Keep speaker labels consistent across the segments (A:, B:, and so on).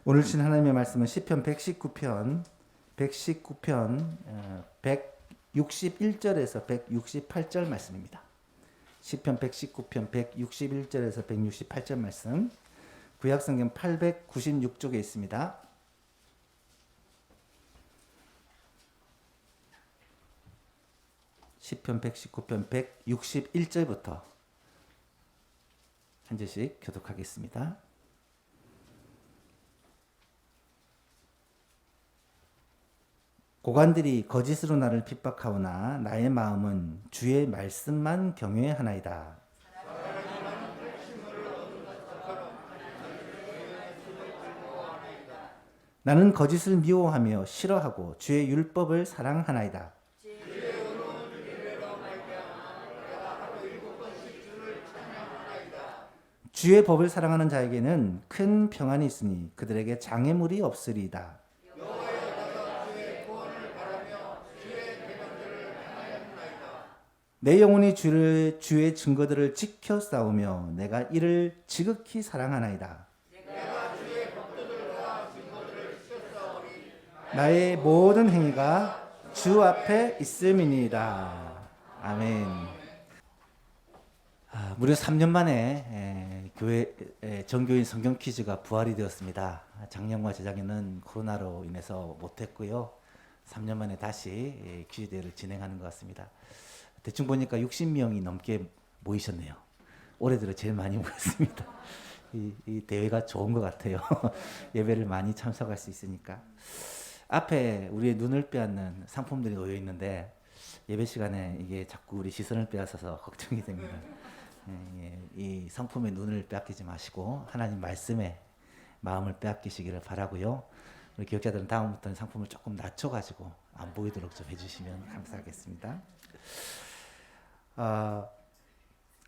A: 오늘 주신 하나님의 말씀은 시편 119편 161절에서 168절 말씀입니다. 시편 119편 161절에서 168절 말씀, 구약성경 896쪽에 있습니다. 시편 119편 161절부터 한 절씩 교독하겠습니다. 고관들이 거짓으로 나를 핍박하오나 나의 마음은 주의 말씀만 경외하나이다. 나는 거짓을 미워하며 싫어하고 주의 율법을 사랑하나이다. 주의 법을 사랑하는 자에게는 큰 평안이 있으니 그들에게 장애물이 없으리이다. 내 영혼이 주의 증거들을 지켜 싸우며 내가 이를 지극히 사랑하나이다. 나의 모든 행위가 주 앞에 있음이니이다. 아멘. 무려 3년 만에 정교인 성경 퀴즈가 부활이 되었습니다. 작년과 재작년은 코로나로 인해서 못했고요. 3년 만에 다시 퀴즈 대회를 진행하는 것 같습니다. 대충 보니까 60명이 넘게 모이셨네요. 올해 들어 제일 많이 모였습니다. 이 대회가 좋은 것 같아요. 예배를 많이 참석할 수 있으니까. 앞에 우리의 눈을 빼앗는 상품들이 놓여 있는데 예배 시간에 이게 자꾸 우리 시선을 빼앗아서 걱정이 됩니다. 이 상품의 눈을 빼앗기지 마시고 하나님 말씀에 마음을 빼앗기시기를 바라고요. 우리 기억자들은 다음부터는 상품을 조금 낮춰가지고 안 보이도록 좀 해주시면 감사하겠습니다.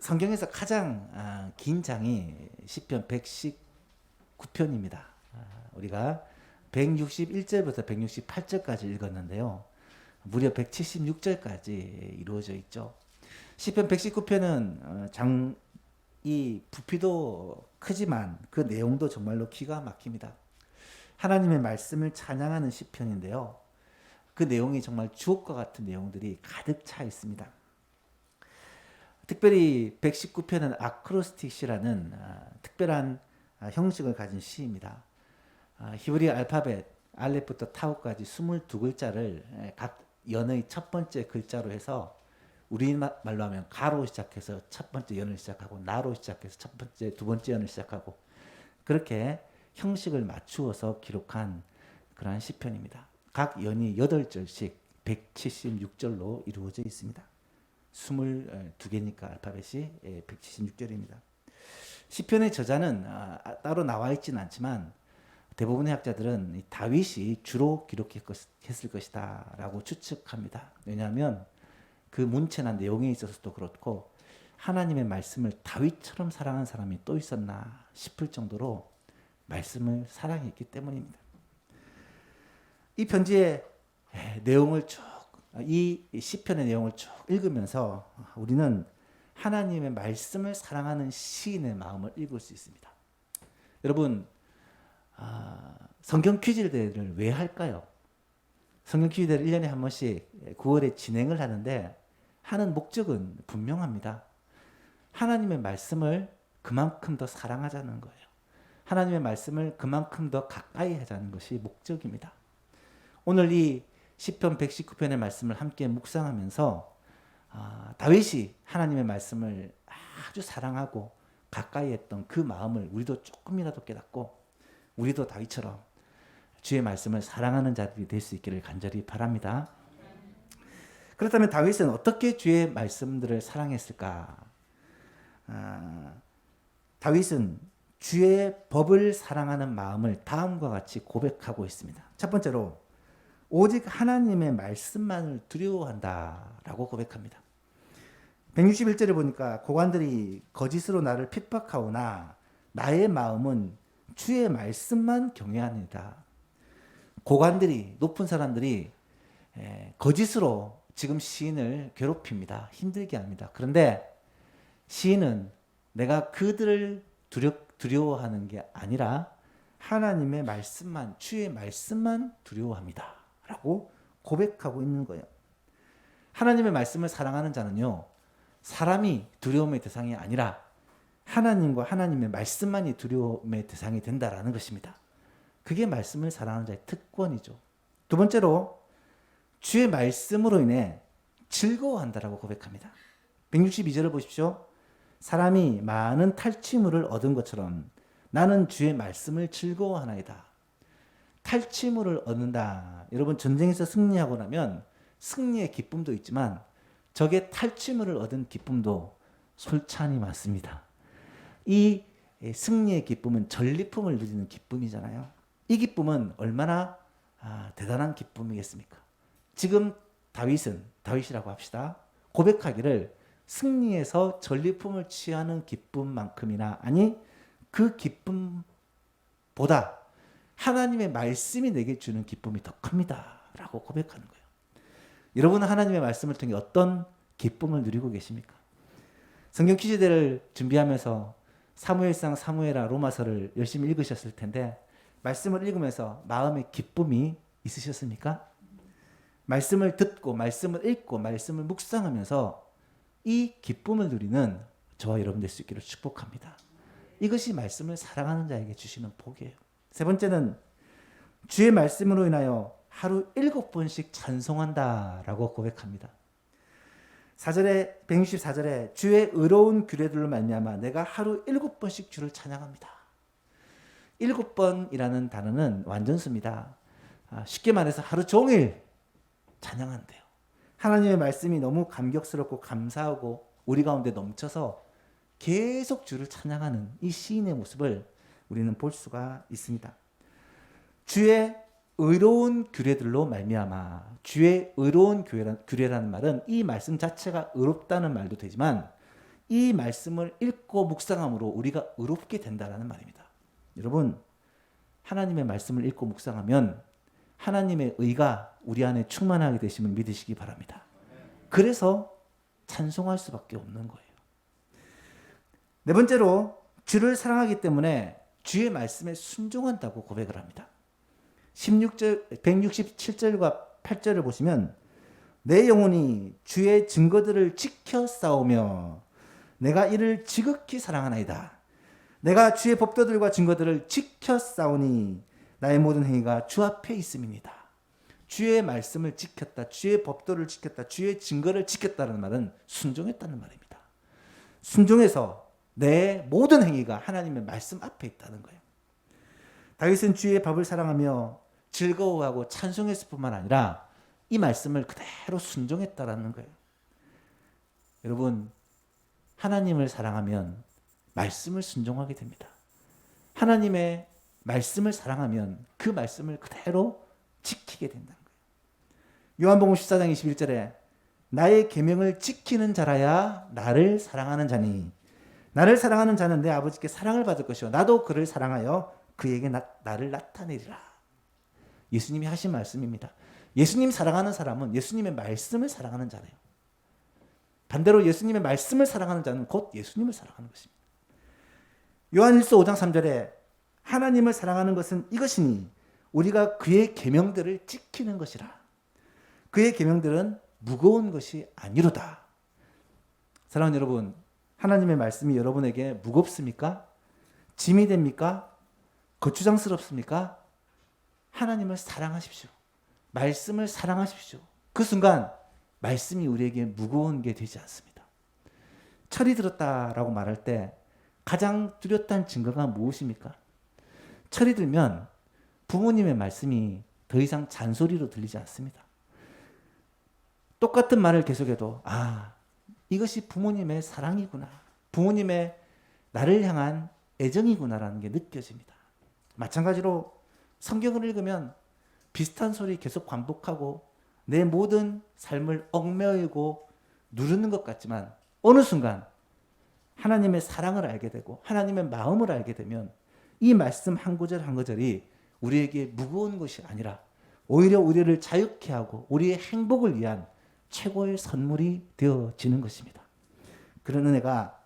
A: 성경에서 가장 긴 장이 시편 119편입니다. 우리가 161절부터 168절까지 읽었는데요. 무려 176절까지 이루어져 있죠. 시편 119편은 이 부피도 크지만 그 내용도 정말로 기가 막힙니다. 하나님의 말씀을 찬양하는 시편인데요. 그 내용이 정말 주옥과 같은 내용들이 가득 차 있습니다. 특별히 119편은 아크로스틱시라는 특별한 형식을 가진 시입니다. 히브리 알파벳 알렙부터 타우까지 22글자를 각 연의 첫 번째 글자로 해서 우리말로 하면 가로 시작해서 첫 번째 연을 시작하고 나로 시작해서 첫 번째, 두 번째 연을 시작하고 그렇게 형식을 맞추어서 기록한 그러한 시편입니다. 각 연이 8절씩 176절로 이루어져 있습니다. 22개니까 알파벳이 176절입니다. 시편의 저자는 따로 나와 있지는 않지만 대부분의 학자들은 다윗이 주로 기록했을 것이다 라고 추측합니다. 왜냐하면 그 문체나 내용에 있어서도 그렇고 하나님의 말씀을 다윗처럼 사랑한 사람이 또 있었나 싶을 정도로 말씀을 사랑했기 때문입니다. 이 편지의 내용을 이 시편의 내용을 쭉 읽으면서 우리는 하나님의 말씀을 사랑하는 시인의 마음을 읽을 수 있습니다. 여러분, 성경 퀴즈 대회를 왜 할까요? 성경 퀴즈 대회를 1년에 한 번씩 9월에 진행을 하는데 하는 목적은 분명합니다. 하나님의 말씀을 그만큼 더 사랑하자는 거예요. 하나님의 말씀을 그만큼 더 가까이 하자는 것이 목적입니다. 오늘 이 시편 119편의 말씀을 함께 묵상하면서 다윗이 하나님의 말씀을 아주 사랑하고 가까이 했던 그 마음을 우리도 조금이라도 깨닫고 우리도 다윗처럼 주의 말씀을 사랑하는 자들이 될 수 있기를 간절히 바랍니다. 그렇다면 다윗은 어떻게 주의 말씀들을 사랑했을까? 다윗은 주의 법을 사랑하는 마음을 다음과 같이 고백하고 있습니다. 첫 번째로 오직 하나님의 말씀만을 두려워한다라고 고백합니다. 161절에 보니까 고관들이 거짓으로 나를 핍박하오나 나의 마음은 주의 말씀만 경외하니이다. 고관들이, 높은 사람들이 거짓으로 지금 시인을 괴롭힙니다. 힘들게 합니다. 그런데 시인은 내가 그들을 두려워하는 게 아니라 하나님의 말씀만, 주의 말씀만 두려워합니다 라고 고백하고 있는 거예요. 하나님의 말씀을 사랑하는 자는요, 사람이 두려움의 대상이 아니라 하나님과 하나님의 말씀만이 두려움의 대상이 된다라는 것입니다. 그게 말씀을 사랑하는 자의 특권이죠. 두 번째로 주의 말씀으로 인해 즐거워한다라고 고백합니다. 162절을 보십시오. 사람이 많은 탈취물을 얻은 것처럼 나는 주의 말씀을 즐거워하나이다. 탈취물을 얻는다. 여러분, 전쟁에서 승리하고 나면 승리의 기쁨도 있지만 적의 탈취물을 얻은 기쁨도 솔찬히 많습니다. 이 승리의 기쁨은 전리품을 누리는 기쁨이잖아요. 이 기쁨은 얼마나 대단한 기쁨이겠습니까? 지금 다윗이라고 합시다. 고백하기를 승리에서 전리품을 취하는 기쁨만큼이나, 아니 그 기쁨보다 하나님의 말씀이 내게 주는 기쁨이 더 큽니다 라고 고백하는 거예요. 여러분은 하나님의 말씀을 통해 어떤 기쁨을 누리고 계십니까? 성경 퀴즈대를 준비하면서 사무엘상, 사무엘하, 로마서를 열심히 읽으셨을 텐데 말씀을 읽으면서 마음의 기쁨이 있으셨습니까? 말씀을 듣고 말씀을 읽고 말씀을 묵상하면서 이 기쁨을 누리는 저와 여러분 될 수 있기를 축복합니다. 이것이 말씀을 사랑하는 자에게 주시는 복이에요. 세 번째는 주의 말씀으로 인하여 하루 7번씩 찬송한다라고 고백합니다. 164절에 주의 의로운 규례들로 말미암아 내가 하루 7번씩 주를 찬양합니다. 7번이라는 단어는 완전수입니다. 쉽게 말해서 하루 종일 찬양한대요. 하나님의 말씀이 너무 감격스럽고 감사하고 우리 가운데 넘쳐서 계속 주를 찬양하는 이 시인의 모습을 우리는 볼 수가 있습니다. 주의 의로운 규례들로 말미암아, 주의 의로운 규례라는 말은 이 말씀 자체가 의롭다는 말도 되지만 이 말씀을 읽고 묵상함으로 우리가 의롭게 된다는 말입니다. 여러분, 하나님의 말씀을 읽고 묵상하면 하나님의 의가 우리 안에 충만하게 되심을 믿으시기 바랍니다. 그래서 찬송할 수밖에 없는 거예요. 네 번째로 주를 사랑하기 때문에 주의 말씀에 순종한다고 고백을 합니다. 167절과 8절을 보시면 내 영혼이 주의 증거들을 지켜 싸우며 내가 이를 지극히 사랑하나이다. 내가 주의 법도들과 증거들을 지켜 싸우니 나의 모든 행위가 주 앞에 있음이니이다. 주의 말씀을 지켰다, 주의 법도를 지켰다, 주의 증거를 지켰다는 말은 순종했다는 말입니다. 순종해서 내 모든 행위가 하나님의 말씀 앞에 있다는 거예요. 다윗은 주의 법을 사랑하며 즐거워하고 찬송했을 뿐만 아니라 이 말씀을 그대로 순종했다라는 거예요. 여러분, 하나님을 사랑하면 말씀을 순종하게 됩니다. 하나님의 말씀을 사랑하면 그 말씀을 그대로 지키게 된다는 거예요. 요한복음 14장 21절에 나의 계명을 지키는 자라야 나를 사랑하는 자니 나를 사랑하는 자는 내 아버지께 사랑을 받을 것이요 나도 그를 사랑하여 그에게 나를 나타내리라. 예수님이 하신 말씀입니다. 예수님 사랑하는 사람은 예수님의 말씀을 사랑하는 자래요. 반대로 예수님의 말씀을 사랑하는 자는 곧 예수님을 사랑하는 것입니다. 요한일서 5장 3절에 하나님을 사랑하는 것은 이것이니 우리가 그의 계명들을 지키는 것이라. 그의 계명들은 무거운 것이 아니로다. 사랑하는 여러분, 하나님의 말씀이 여러분에게 무겁습니까? 짐이 됩니까? 거추장스럽습니까? 하나님을 사랑하십시오. 말씀을 사랑하십시오. 그 순간 말씀이 우리에게 무거운 게 되지 않습니다. 철이 들었다라고 말할 때 가장 뚜렷한 증거가 무엇입니까? 철이 들면 부모님의 말씀이 더 이상 잔소리로 들리지 않습니다. 똑같은 말을 계속해도 이것이 부모님의 사랑이구나. 부모님의 나를 향한 애정이구나라는 게 느껴집니다. 마찬가지로 성경을 읽으면 비슷한 소리 계속 반복하고 내 모든 삶을 얽매이고 누르는 것 같지만 어느 순간 하나님의 사랑을 알게 되고 하나님의 마음을 알게 되면 이 말씀 한 구절 한 구절이 우리에게 무거운 것이 아니라 오히려 우리를 자유케 하고 우리의 행복을 위한 최고의 선물이 되어지는 것입니다. 그런 은혜가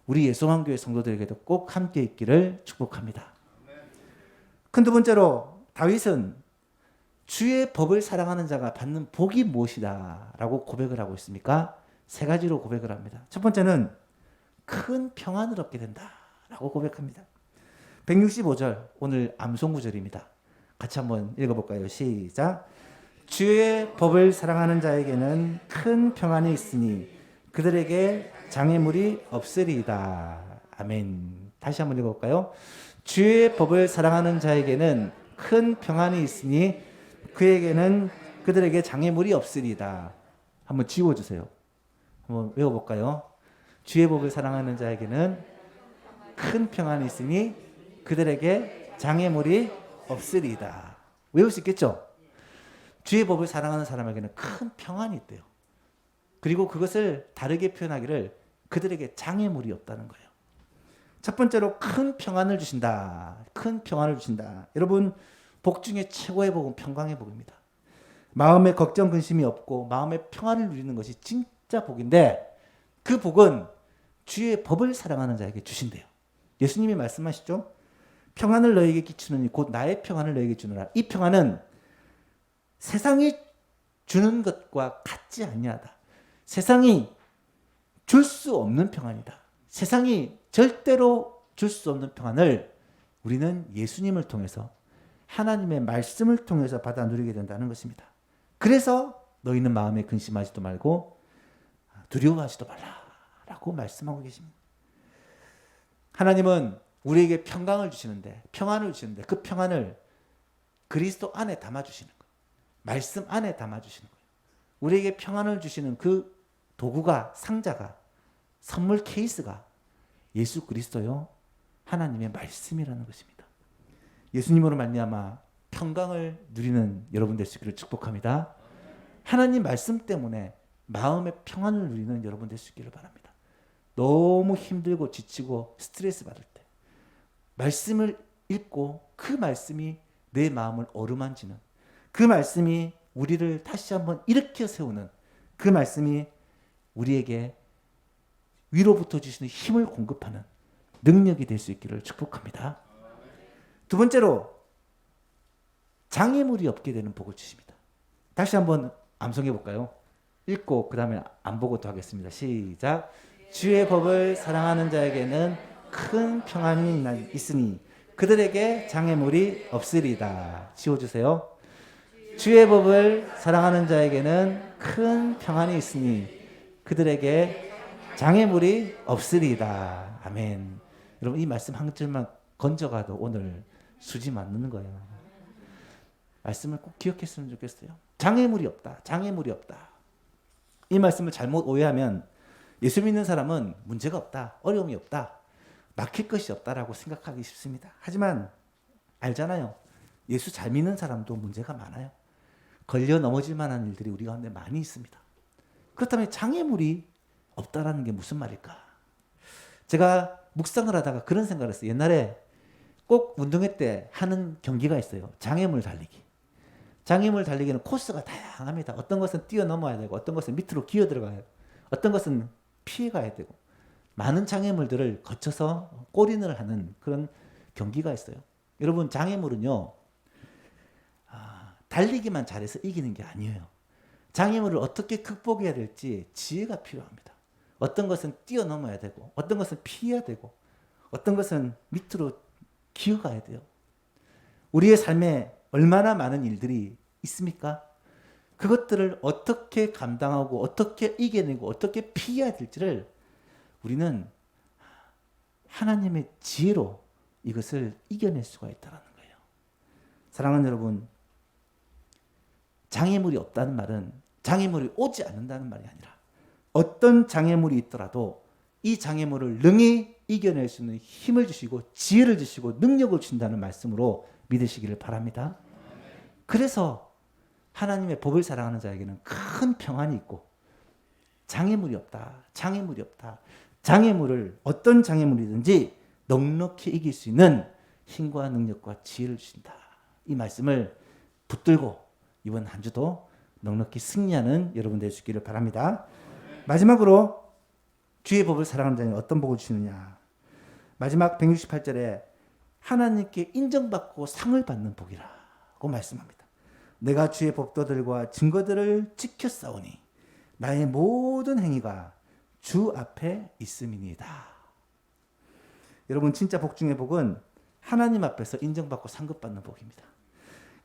A: 우리 예수왕교회 성도들에게도 꼭 함께 있기를 축복합니다. 큰 두 번째로 다윗은 주의 법을 사랑하는 자가 받는 복이 무엇이다 라고 고백을 하고 있습니까? 세 가지로 고백을 합니다. 첫 번째는 큰 평안을 얻게 된다 라고 고백합니다. 165절 오늘 암송구절입니다. 같이 한번 읽어볼까요? 시작. 주의 법을 사랑하는 자에게는 큰 평안이 있으니 그들에게 장애물이 없으리이다. 아멘. 다시 한번 읽어볼까요? 주의 법을 사랑하는 자에게는 큰 평안이 있으니 그들에게 장애물이 없으리이다. 한번 지워주세요. 한번 외워볼까요? 주의 법을 사랑하는 자에게는 큰 평안이 있으니 그들에게 장애물이 없으리이다. 외울 수 있겠죠? 주의 법을 사랑하는 사람에게는 큰 평안이 있대요. 그리고 그것을 다르게 표현하기를 그들에게 장애물이 없다는 거예요. 첫 번째로 큰 평안을 주신다. 큰 평안을 주신다. 여러분, 복 중에 최고의 복은 평강의 복입니다. 마음에 걱정 근심이 없고 마음의 평안을 누리는 것이 진짜 복인데 그 복은 주의 법을 사랑하는 자에게 주신대요. 예수님이 말씀하시죠. 평안을 너에게 끼치느니 곧 나의 평안을 너에게 주노라. 이 평안은 세상이 주는 것과 같지 아니하다. 세상이 줄 수 없는 평안이다. 세상이 절대로 줄 수 없는 평안을 우리는 예수님을 통해서 하나님의 말씀을 통해서 받아 누리게 된다는 것입니다. 그래서 너희는 마음에 근심하지도 말고 두려워하지도 말라라고 말씀하고 계십니다. 하나님은 우리에게 평강을 주시는데 평안을 주시는데 그 평안을 그리스도 안에 담아주시는 거예요. 말씀 안에 담아주시는 거예요. 우리에게 평안을 주시는 그 도구가 상자가 선물 케이스가 예수 그리스도요 하나님의 말씀이라는 것입니다. 예수님으로 말미암아 평강을 누리는 여러분 되시기를 축복합니다. 하나님 말씀 때문에 마음의 평안을 누리는 여러분 될 수 있기를 바랍니다. 너무 힘들고 지치고 스트레스 받을 때 말씀을 읽고 그 말씀이 내 마음을 어루만지는 그 말씀이 우리를 다시 한번 일으켜 세우는 그 말씀이 우리에게 위로부터 주시는 힘을 공급하는 능력이 될 수 있기를 축복합니다. 두 번째로 장애물이 없게 되는 복을 주십니다. 다시 한번 암송해 볼까요? 읽고 그 다음에 안 보고 또 하겠습니다. 시작. 주의 법을 사랑하는 자에게는 큰 평안이 있으니 그들에게 장애물이 없으리다. 지워주세요. 주의 법을 사랑하는 자에게는 큰 평안이 있으니 그들에게 장애물이 없으리다. 아멘. 여러분 이 말씀 한 줄만 건져가도 오늘 수지 맞는 거예요. 말씀을 꼭 기억했으면 좋겠어요. 장애물이 없다. 장애물이 없다. 이 말씀을 잘못 오해하면 예수 믿는 사람은 문제가 없다. 어려움이 없다. 막힐 것이 없다라고 생각하기 쉽습니다. 하지만 알잖아요. 예수 잘 믿는 사람도 문제가 많아요. 걸려 넘어질 만한 일들이 우리 가운데 많이 있습니다. 그렇다면 장애물이 없다라는 게 무슨 말일까? 제가 묵상을 하다가 그런 생각을 했어요. 옛날에 꼭 운동회 때 하는 경기가 있어요. 장애물 달리기. 장애물 달리기는 코스가 다양합니다. 어떤 것은 뛰어넘어야 되고 어떤 것은 밑으로 기어 들어가야 되고 어떤 것은 피해가야 되고 많은 장애물들을 거쳐서 골인을 하는 그런 경기가 있어요. 여러분 장애물은요. 달리기만 잘해서 이기는 게 아니에요. 장애물을 어떻게 극복해야 될지 지혜가 필요합니다. 어떤 것은 뛰어넘어야 되고 어떤 것은 피해야 되고 어떤 것은 밑으로 기어가야 돼요. 우리의 삶에 얼마나 많은 일들이 있습니까? 그것들을 어떻게 감당하고 어떻게 이겨내고 어떻게 피해야 될지를 우리는 하나님의 지혜로 이것을 이겨낼 수가 있다는 거예요. 사랑하는 여러분, 장애물이 없다는 말은 장애물이 오지 않는다는 말이 아니라 어떤 장애물이 있더라도 이 장애물을 능히 이겨낼 수 있는 힘을 주시고 지혜를 주시고 능력을 주신다는 말씀으로 믿으시기를 바랍니다. 그래서 하나님의 법을 사랑하는 자에게는 큰 평안이 있고 장애물이 없다. 장애물이 없다. 장애물을 어떤 장애물이든지 넉넉히 이길 수 있는 힘과 능력과 지혜를 주신다. 이 말씀을 붙들고 이번 한 주도 넉넉히 승리하는 여러분 될 수 있기를 바랍니다. 마지막으로 주의 법을 사랑하는 자는 어떤 복을 주시느냐. 마지막 168절에 하나님께 인정받고 상을 받는 복이라고 말씀합니다. 내가 주의 법도들과 증거들을 지켰사오니 나의 모든 행위가 주 앞에 있음이니이다. 여러분, 진짜 복 중의 복은 하나님 앞에서 인정받고 상급받는 복입니다.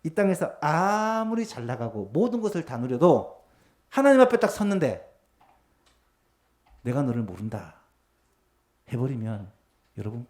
A: 이 땅에서 아무리 잘 나가고 모든 것을 다 누려도 하나님 앞에 딱 섰는데 내가 너를 모른다 해버리면 여러분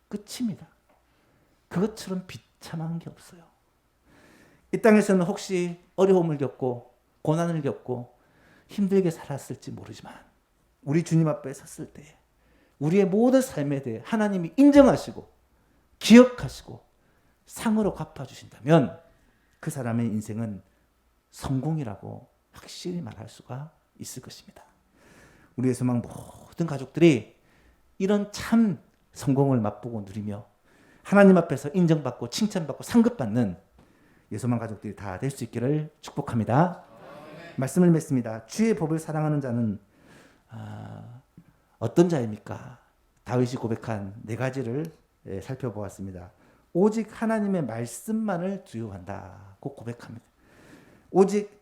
A: 끝입니다. 그것처럼 비참한 게 없어요. 이 땅에서는 혹시 어려움을 겪고 고난을 겪고 힘들게 살았을지 모르지만 우리 주님 앞에 섰을 때 우리의 모든 삶에 대해 하나님이 인정하시고 기억하시고 상으로 갚아주신다면 그 사람의 인생은 성공이라고 확실히 말할 수가 있을 것입니다. 우리의 소망 모든 가족들이 이런 참 성공을 맛보고 누리며 하나님 앞에서 인정받고 칭찬받고 상급받는 예소망 가족들이 다 될 수 있기를 축복합니다. 말씀을 맺습니다. 주의 법을 사랑하는 자는 어떤 자입니까? 다윗이 고백한 네 가지를 살펴보았습니다. 오직 하나님의 말씀만을 두려워한다고 고백합니다. 오직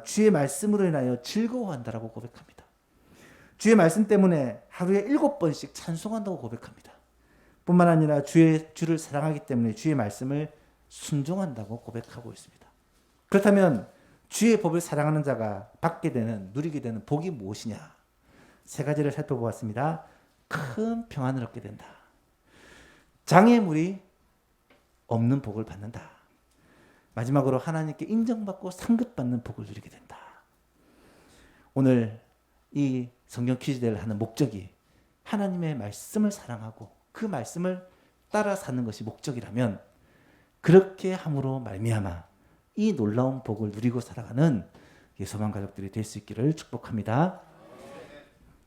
A: 주의 말씀으로 인하여 즐거워한다라고 고백합니다. 주의 말씀 때문에 하루에 7번씩 찬송한다고 고백합니다. 뿐만 아니라 주를 사랑하기 때문에 주의 말씀을 순종한다고 고백하고 있습니다. 그렇다면 주의 법을 사랑하는 자가 받게 되는, 누리게 되는 복이 무엇이냐? 세 가지를 살펴보았습니다. 큰 평안을 얻게 된다. 장애물이 없는 복을 받는다. 마지막으로 하나님께 인정받고 상급받는 복을 누리게 된다. 오늘 이 성경 퀴즈대를 하는 목적이 하나님의 말씀을 사랑하고 그 말씀을 따라 사는 것이 목적이라면 그렇게 함으로 말미암아 이 놀라운 복을 누리고 살아가는 소망 가족들이 될 수 있기를 축복합니다.